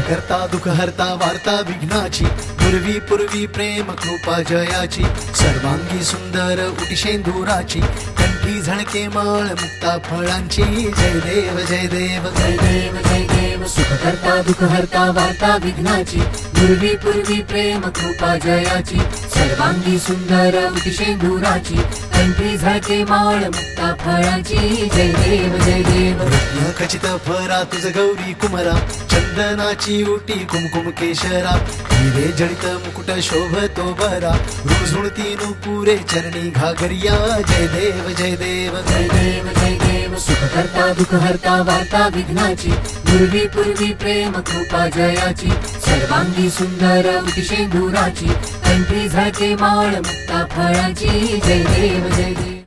करता दुःख हरता वार्ता विघ्नाची, पूर्वी पूर्वी प्रेम कृपा जयाची, सर्वांगी सुंदर उटी शेंदुराची, कंठी झळके माळ मुक्ता फळांची। जय देव जय देव जय देव जय देव, सुख करता दुःख हरता वार्ता विघ्नाची, पूर्वी पूर्वी प्रेम कृपा जयाची, सर्वांगी सुंदर उटी शेंदुराची, कंठी झळके माळ मुक्ता फळांची। जय देव जय देव, खचित फरा तुझ गौरी कुमरा, चंदनाची उटी कुमकुम केशरा, हिरे जडित मुकुट शोभतो बरा, रुणझुणती नुपुरे चरणी घागरिया। जय देव जय देव जय देव जय देव, सुख करता दुःख हरता वार्ता विघ्नाची, पूर्वी पूर्वी प्रेम कृपा जयाची, सर्वांगी सुंदर उटी शेंदुराची, कंठी झळके माळ मुक्ता फळांची। जय देव जय देव।